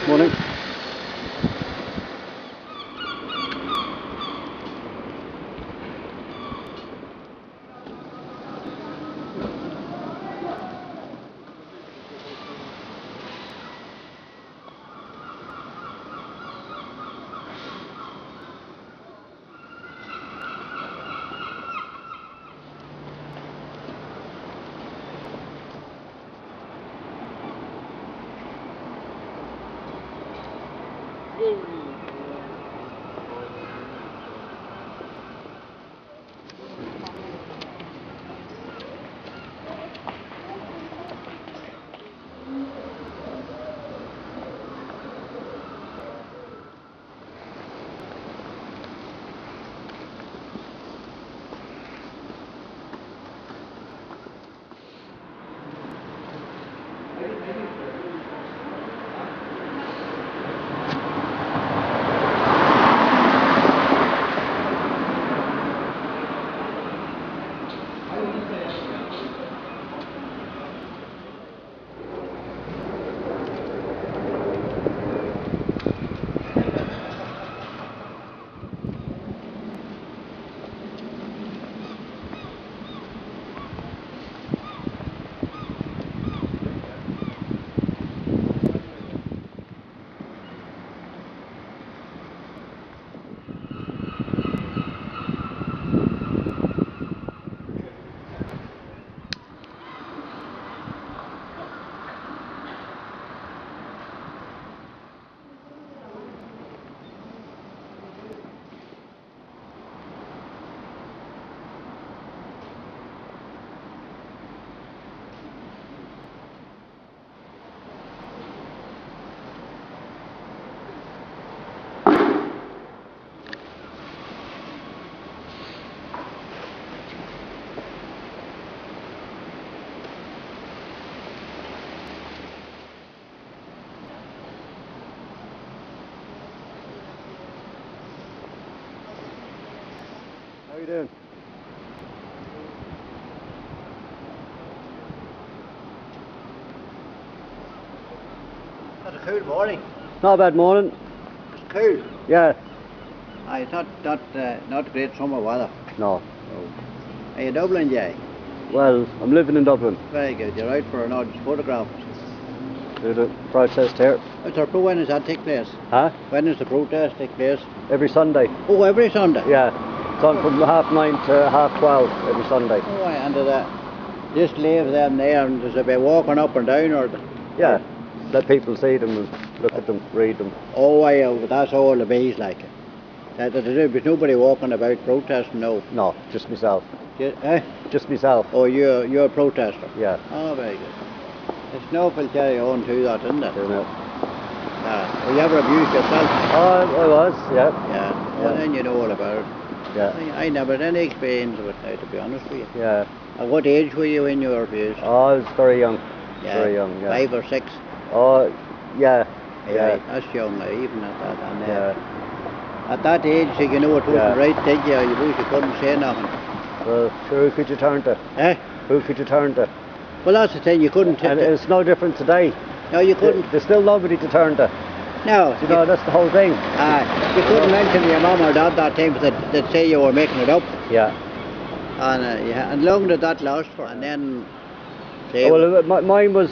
Morning. How you doing? That's a cool morning. Not a bad morning. It's cool. Yeah. It's not great summer weather. No. Are you Dublin, Jay? Well, I'm living in Dublin. Very good. You're out for an odd photograph. Do the protest here. When does that take place? Huh? When does the protest take place? Every Sunday. Oh, every Sunday? Yeah. It's on from 9:30 to 12:30 every Sunday. Oh, and just leave them there and does it be walking up and down or? Yeah. Let people see them and look at them, read them. Oh, yeah, but that's all the bees like it. There's nobody walking about protesting, no? No, just myself. Eh? Just myself. Oh, you're a protester? Yeah. Oh, very good. It's no will carry on to that, isn't it? Isn't it? Have you ever abused yourself? Oh, I was, yeah. Yeah. Well, then you know all about it. Yeah. I never had any experience of it now, to be honest with you. Yeah. At what age were you when you were abused? Oh, I was very young. Yeah. Very young, yeah. 5 or 6? Oh, yeah. Yeah. That's young, even at that. And, Yeah. at that age, you know it wasn't Yeah. right, did you? You couldn't say nothing. Well, sure, who could you turn to? Eh? Who could you turn to? Well, that's the thing, you couldn't... And it's no different today. No, you couldn't. There's still nobody to turn to. No. You know, that's the whole thing. You couldn't mention your mum or dad that time that say you were making it up. Yeah. And long did that last for? And then... Mine was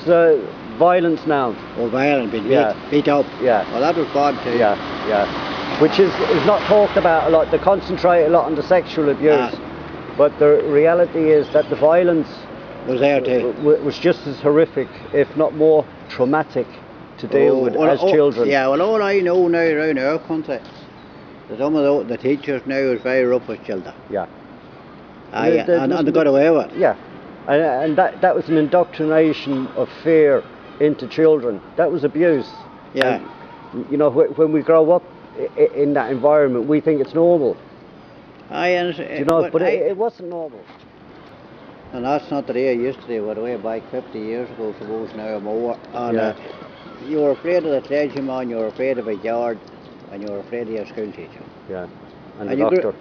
violence now. Oh, violent, beat up. Yeah. Well, that was bad too. Yeah, yeah. Which is not talked about a lot. They concentrate a lot on the sexual abuse. But the reality is that the violence was there too. Was just as horrific, if not more traumatic, to deal with as children. Yeah, well, all I know now around our country, that some of the teachers now is very rough with children. Yeah. And they got away with it. Yeah. And that was an indoctrination of fear into children. That was abuse. Yeah. And, you know, when we grow up in that environment, we think it's normal. I understand. You know, but it wasn't normal. And that's not the way it used to be, but way back 50 years ago, suppose now or more. And you were afraid of the clergyman, you were afraid of a yard, and you were afraid of your school teacher. Yeah. And the doctor.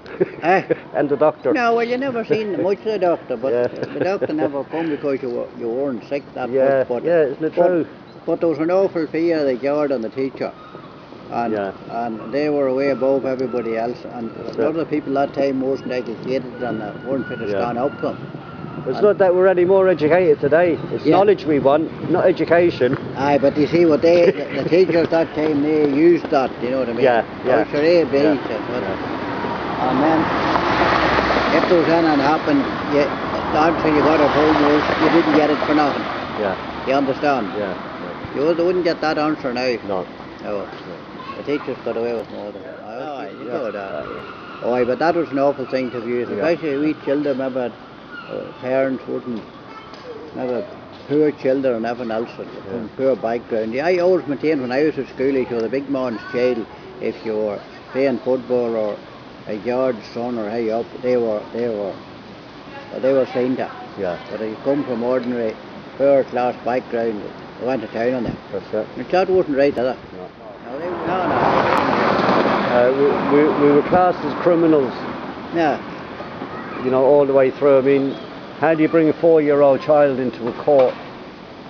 and the doctor. No, well, you never seen much of the doctor, but Yeah. the doctor never come because you weren't sick that Yeah, much. But, yeah, isn't it true? But there was an awful fear of the guard and the teacher. And, Yeah. and they were way above everybody else. And That's a lot it. of the people that time wasn't educated and weren't fit to Yeah. stand up to them. It's not that we're any more educated today. It's Yeah. knowledge we want, not education. Aye, but you see what the teachers that time, they used that, you know what I mean? Yeah, yeah. Oh, sure, they built Yeah. it. But, Yeah. And then, if there was anything happened, the answer you got at home was you didn't get it for nothing. Yeah, You understand? yeah, You wouldn't get that answer now. no. No. The teachers got away with more than Yeah. you know that. Oh, aye, but that was an awful thing to view. Yeah. Especially we children, remember, parents wouldn't, remember, poor children and everything else from poor background. I always maintained when I was at school, if you were the big man's child, if you were playing football or a yard's son or high up, they were seen to. Yeah, But if you come from ordinary poor class background, they went to town on them. that's it. And that wasn't right, either. No. No. We were classed as criminals, Yeah. you know, all the way through. I mean, how do you bring a 4-year-old child into a court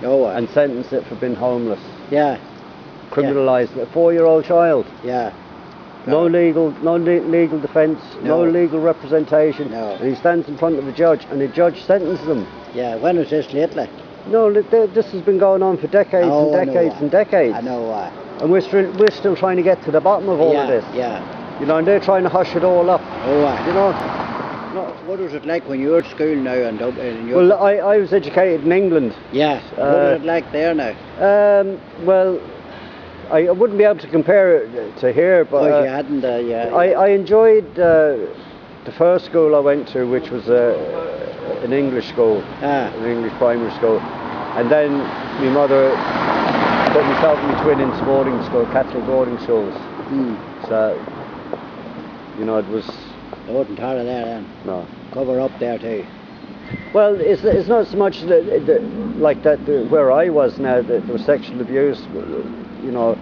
No. and sentence it for being homeless? Yeah. Criminalise a 4-year-old child. Yeah. No legal defence, no No. legal representation. No. And he stands in front of a judge, and the judge sentences him. Yeah. When was this lately? No, this has been going on for decades Oh, I and know decades why. and decades. I know why. And we're still trying to get to the bottom of all yeah, of this. Yeah. You know, and they're trying to hush it all up. Oh, why? You know. No, what was it like when you were at school now and Well, I was educated in England. Yes. What was it like there now? Well, I wouldn't be able to compare it to here, but Because you hadn't. I enjoyed the first school I went to, which was an English school, Ah. an English primary school, and then my mother put myself and my twin into boarding school, Catholic boarding schools. So, you know, it was They wasn't tired of there then. no. Cover up there too. Well, it's not so much like that where I was now that there was sexual abuse, you know,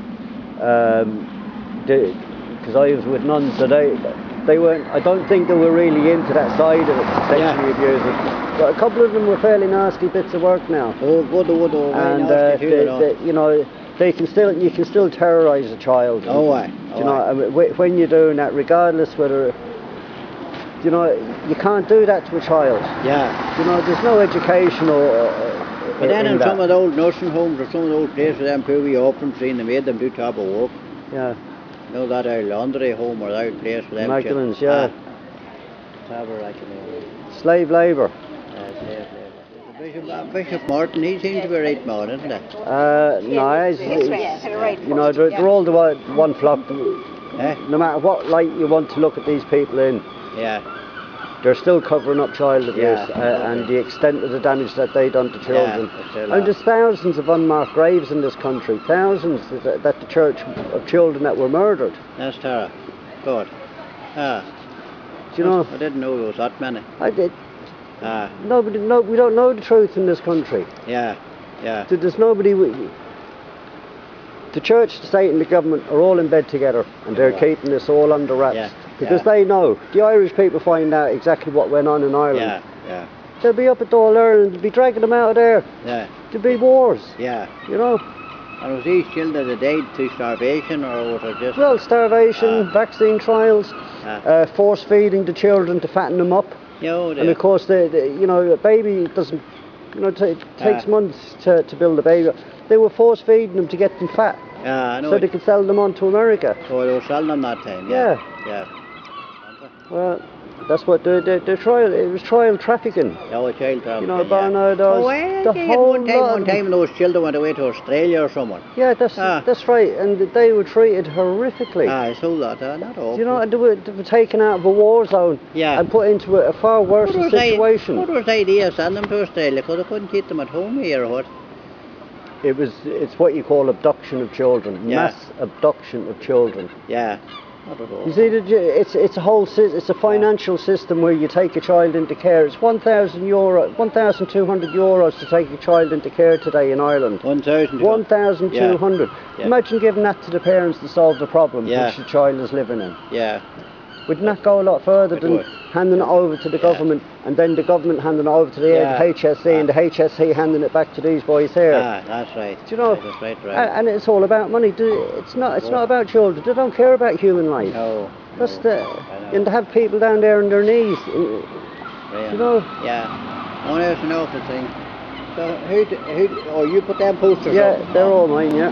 because I was with nuns, so they weren't. I don't think they were really into that side of it, sexually abusing. But a couple of them were fairly nasty bits of work now. Oh, good, And you know, you can still terrorise a child. Oh, why? You know, I mean, when you're doing that, regardless whether. You know, you can't do that to a child. Yeah. You know, there's no education But then in that. some of the old nursing homes or some of the old places, them poor wee orphans, they made them do top of work. Yeah. You know, that old laundry home or that old place for them. Magdalene's, yeah. Slave labour. Bishop Martin, he seems to be a right man, isn't he? No, you know, they're all the one flock. Eh? No matter what light you want to look at these people in, Yeah. they're still covering up child abuse Yeah. and the extent of the damage that they done to children. Yeah, And there's thousands of unmarked graves in this country, thousands that the church of children that were murdered. That's terrible. God. Ah. Do you know? I didn't know there was that many. I did. Ah. We don't know the truth in this country. Yeah. Yeah. There's nobody. The church, the state, and the government are all in bed together, and they're keeping this all under wraps Yeah, because yeah. they know. The Irish people find out exactly what went on in Ireland. Yeah. Yeah. They'll be up at Dáil Ireland, they'll be dragging them out of there. Yeah. There'll be wars. Yeah. You know. And was these children that died through starvation or was it just? Well, starvation, vaccine trials, force feeding the children to fatten them up, and of course, you know, a baby doesn't. You know, it takes months to build a baby. They were force feeding them to get them fat, I know. so they could sell them on to America. So they were selling them that time. Yeah. Yeah. Well, that's what the trial. It was trial trafficking. Yeah, child trafficking. You know, Barnardos. The whole one time those children went away to Australia or someone. Yeah, that's right, and they were treated horrifically. I saw that. Not all. You know, and they were taken out of a war zone and put into a far worse situation. What was the idea of sending them to Australia? Because they couldn't keep them at home here or what? It's what you call abduction of children, mass abduction of children. Yeah. You see, it's a whole it's a financial system where you take a child into care. It's €1,200 to take a child into care today in Ireland. 1,200. Imagine giving that to the parents to solve the problem which the child is living in. Yeah. Would not go a lot further than handing it over to the government, and then the government handing it over to the HSE, and the HSE handing it back to these boys here. That's right. Do you know? That's right. And it's all about money. It's not about children. They don't care about human life. No. And to have people down there on their knees. You know? Yeah. Oh, there's an awful thing. So who you put them posters up? Yeah, they're all mine, yeah.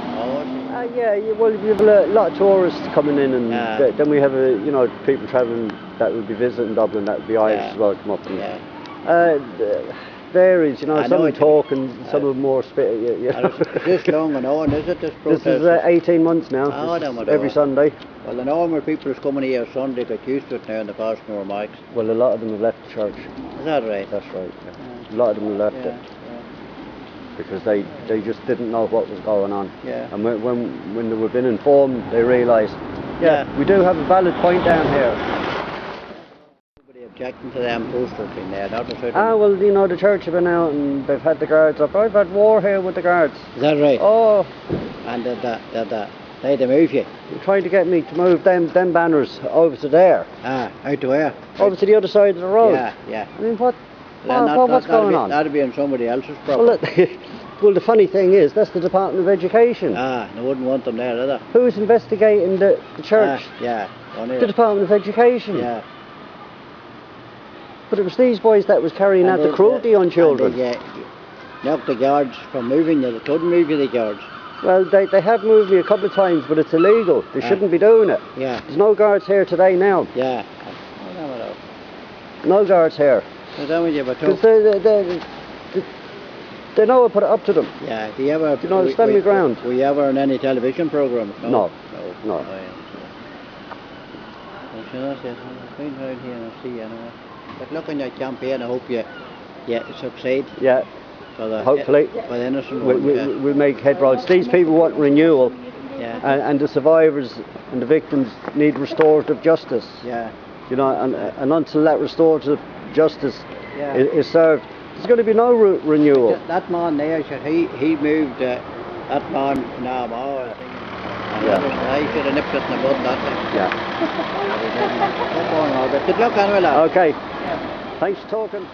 Well, we have a lot of tourists coming in, and then we have people travelling that would be visiting Dublin, that would be Irish as well, come up. And, varies, some talk and some are more spit. Is this long and on, is it, this protest? This is 18 months now, every Sunday. Well, the normal people who's coming here Sunday got used to it now in the past more mics. Well, a lot of them have left the church. Is that right? That's right, A lot of them have left it. Because they just didn't know what was going on. And when they were being informed, they realised, we do have a valid point down here. Nobody objecting to them posters in there, not a certain... Well, the church have been out and they've had the guards up. I've had war here with the guards. Is that right? Oh. And they move you? They're trying to get me to move them banners over to there. Out to where? Over to the other side of the road. Yeah. I mean, what's going on? That'd be on somebody else's property. Well, the funny thing is, that's the Department of Education. They wouldn't want them there, either. Who's investigating the church? The Department of Education. Yeah. But it was these boys that was carrying out the cruelty on children. They knocked the guards from moving you. They couldn't move you, the guards. Well, they have moved me a couple of times, but it's illegal. They shouldn't be doing it. There's no guards here today now. No guards here. Because they know I put it up to them. Do you ever... stand my ground. Were you ever on any television programmes? No. But look on your campaign, I hope you succeed. Hopefully. For the innocent we make headroads. These people want renewal. And the survivors and the victims need restorative justice. And until that restorative justice is served, there's going to be no renewal. That man there, he moved that man now, I think. I should have nipped it in the bud that time. Good luck anyway, lad. Okay. Thanks for talking.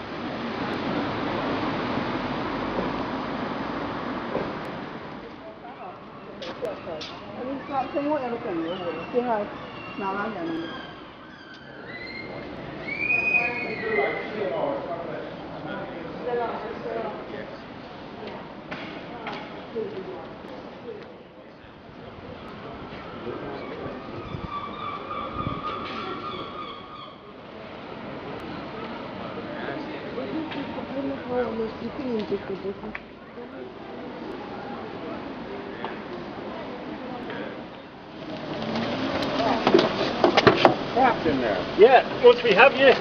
Trapped in there. Yeah, once we have you,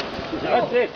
that's it.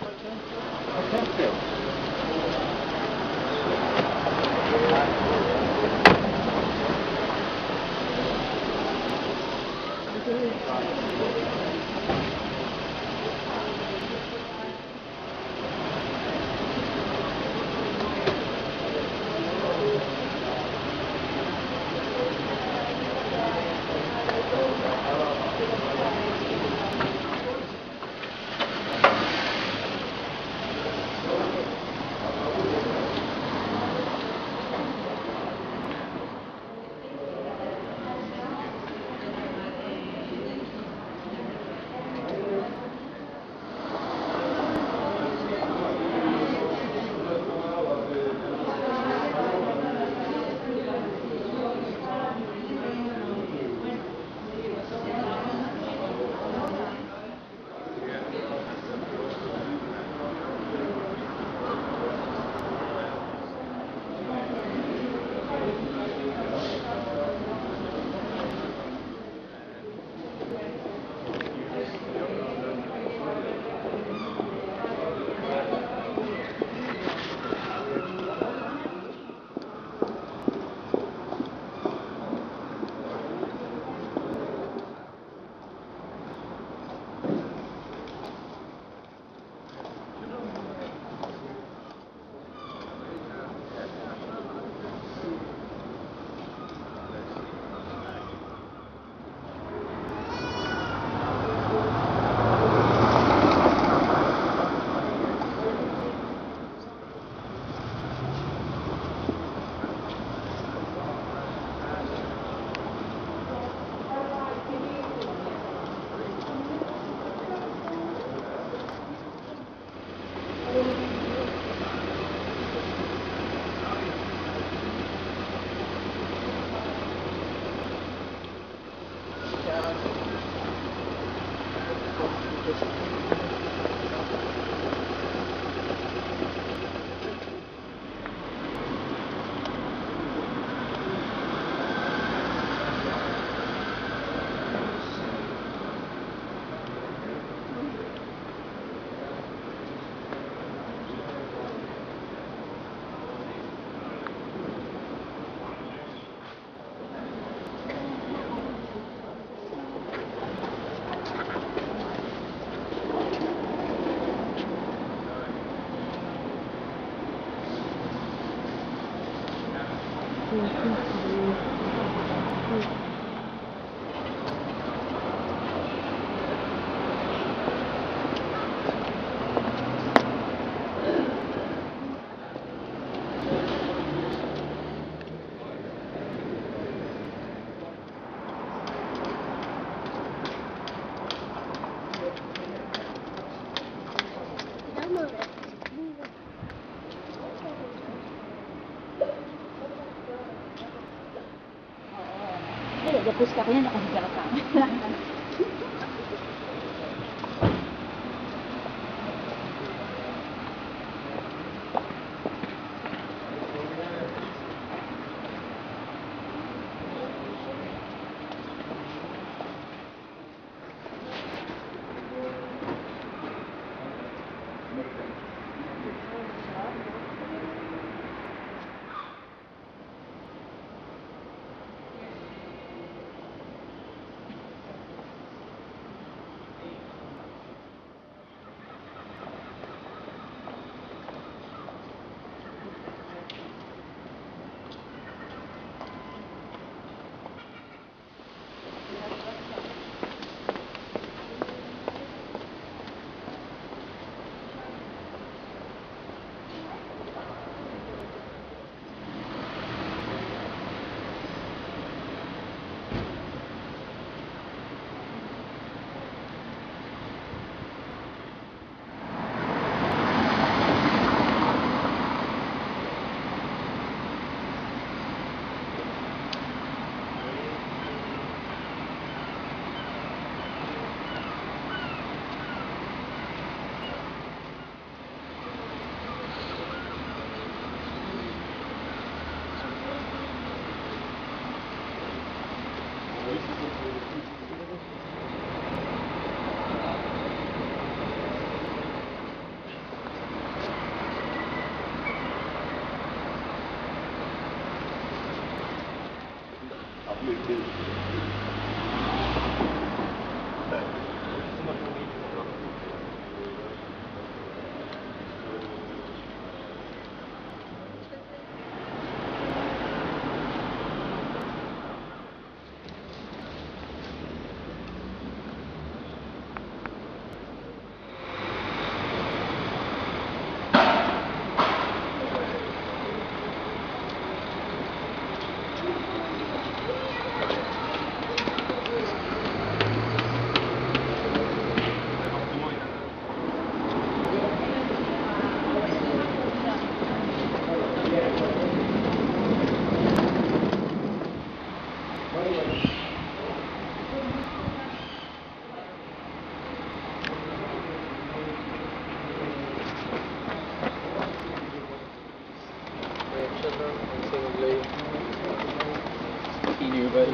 Gapos ka kaya nakahiga ka sa akin.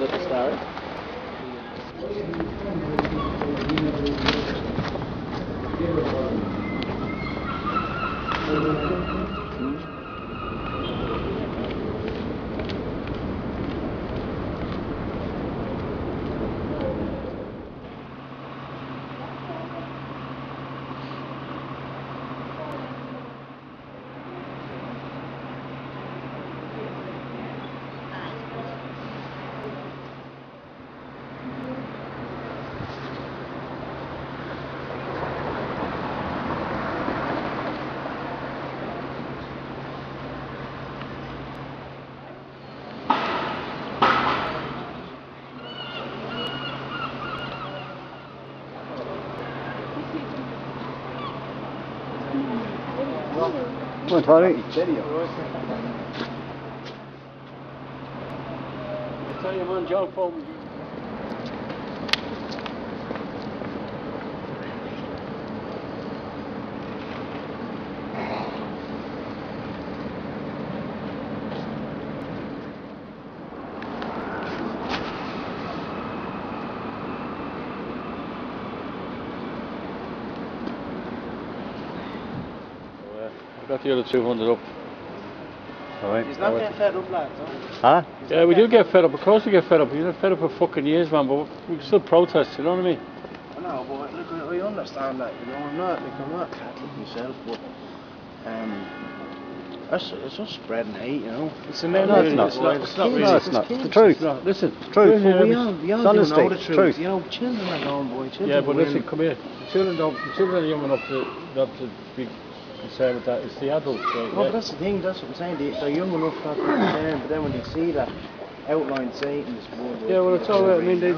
At the start. Come on, Tony. I tell you, man, John Paul. I got the other 200 up. Alright. He's not getting fed up, lads. Huh? Yeah, we do get fed up. Of course we get fed up. We've been fed up for fucking years, man, but we can still protest, you know what I mean? I know, but look, I understand that, you know, I'm not Catholic myself, but it's just spreading hate, you know. It's a man. No, it's not. It's not really. No, it's not. The truth. No, listen. Truth. But we all Honesty. do know the truth. Truth. You know, children are gone, boy. Children Yeah, but will listen, come here. The children are young enough to not to be concerned with that. It's the adults, right? No, but that's the thing, that's what I'm saying. They're young enough not to understand, but then when they see that outline Satan is more. Yeah, well, it's all right. I mean, they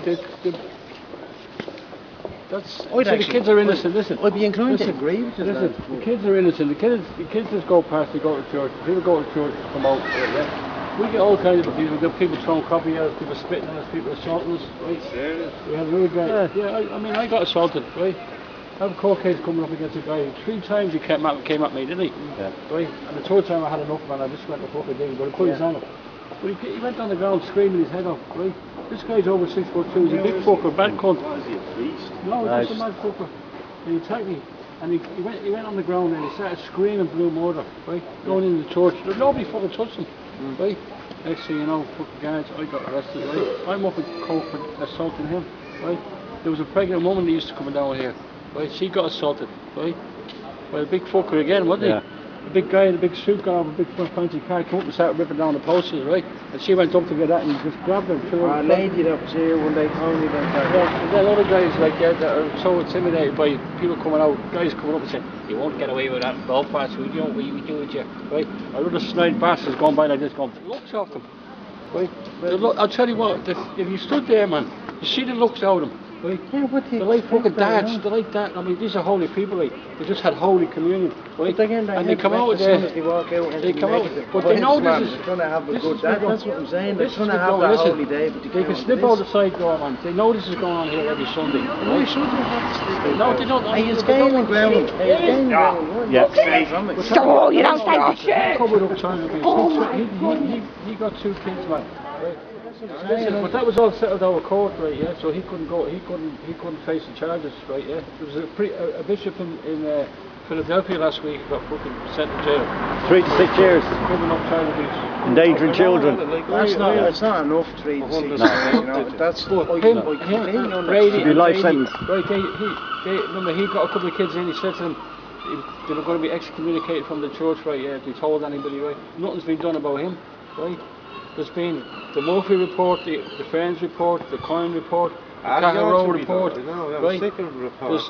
that's. I'd The actually- kids are innocent. Listen. I'd be inclined Listen, to agree with you. Listen, the kids are innocent. The kids just go past. They go to church. People go to church, come out. Right, yeah. We get all kinds of people. We get people throwing coffee at us, people spitting at us, people assaulting us. Right? We had really great. Yeah. I mean, I got assaulted. Right. I have a court case coming up against a guy. 3 times he came at me, didn't he? Yeah. Right. And the 3rd time I had enough, man. I just went to fucking thing. But I put his on him. But he went on the ground screaming his head off. Right. This guy's over 6'2". He's a big fucker, bad cunt. Was he a priest? No, Nice. just a mad fucker. And he attacked me. And he went on the ground and he started screaming blue murder, right? Going into the church. Nobody fucking touched him, right? Next thing you know, fucking guards, I got arrested, right? I'm up in court for assaulting him, right? There was a pregnant woman that used to come down here, right? She got assaulted, right? By a big fucker again, wasn't he? Yeah. A big guy in a big suit got off a big fancy car, came up and started ripping down the posters, right? And she went up to get that and just grabbed her. Our lady that was here one day told me that. Yeah, and then other guys like that are so intimidated by people coming out, guys coming up and saying, you won't get away with that in Belfast, we do with you, right? Our little snide bastards going by like this going, looks off them, right? I'll tell you what, if you stood there, man, you see the looks out of them, right? Yeah, They're like fucking dads, they're like that. I mean, these are holy people, like, they just had holy communion, right? But again, and they come out there, they walk out and they come out, but they know this is, they're trying to have a this good is day. what- That's what I'm saying. They're this trying is to have what- that listen, holy day, but they can't can do slip this. out the side door, man. They know this is going on here every Sunday. Why Right? should you have to sleep No, out? they don't. Hey, it's They don't gaining ground. Hey, it's gaining ground. Yeah. Oh, you don't take the shit! Covered up China abuse. He got 2 kids, man. Right? Listen, but that was all settled out of court, right? Yeah, so he couldn't go. He couldn't face the charges, right? Yeah. There was a bishop in Philadelphia last week who got fucking sent to jail. 3 to 6 years. Covering up child abuse. Endangering children. That's not enough 3 to 6 years. You know, that's Him, Brady, Should be life Brady, sentence. right? Remember, he got a couple of kids in. He said to them, they were going to be excommunicated from the church, right? Yeah, if they told anybody, right? Nothing's been done about him, right? There's been the Murphy report, the Ferns report, the Coyne report, the Caharow report, right? There's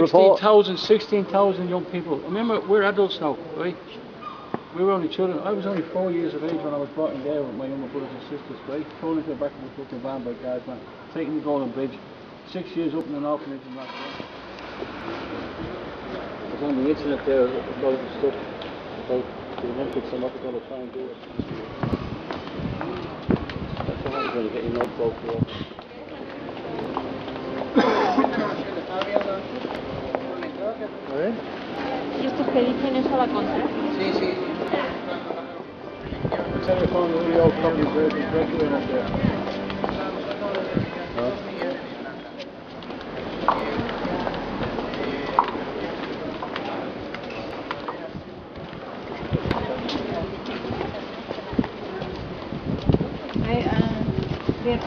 Report. 16,000 young people. Remember, we're adults now, right? We were only children. I was only 4 years of age when I was brought in there with my younger brothers and sisters, right? Thrown into the back of the fucking van by guards, man. Taken to Golden Bridge. 6 years up in an orphanage and that. I was on the internet there about the stuff about the Olympics and what they're going to try and do. That's what I'm going to get you no vote for. ¿Y estos que dicen eso a la contra? Telephone, the really old copy of Requiem up there. Bien.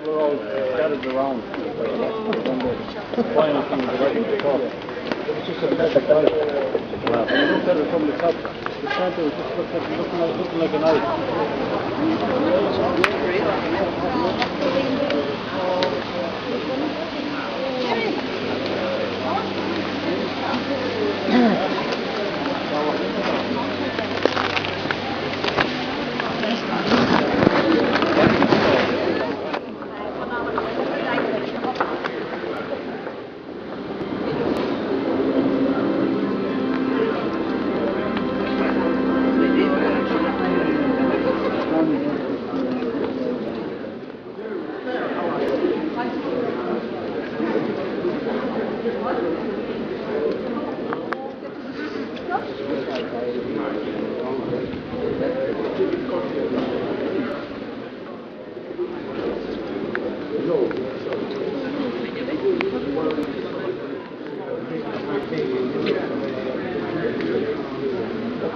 We're all scattered around. The final thing was right at the top. It was just a perfect night. Wow. When you looked at it from the top, the centre was just looking like a knife.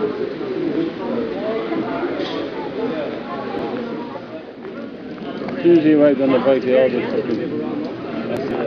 As soon as he arrived on the bike, they all just fucking...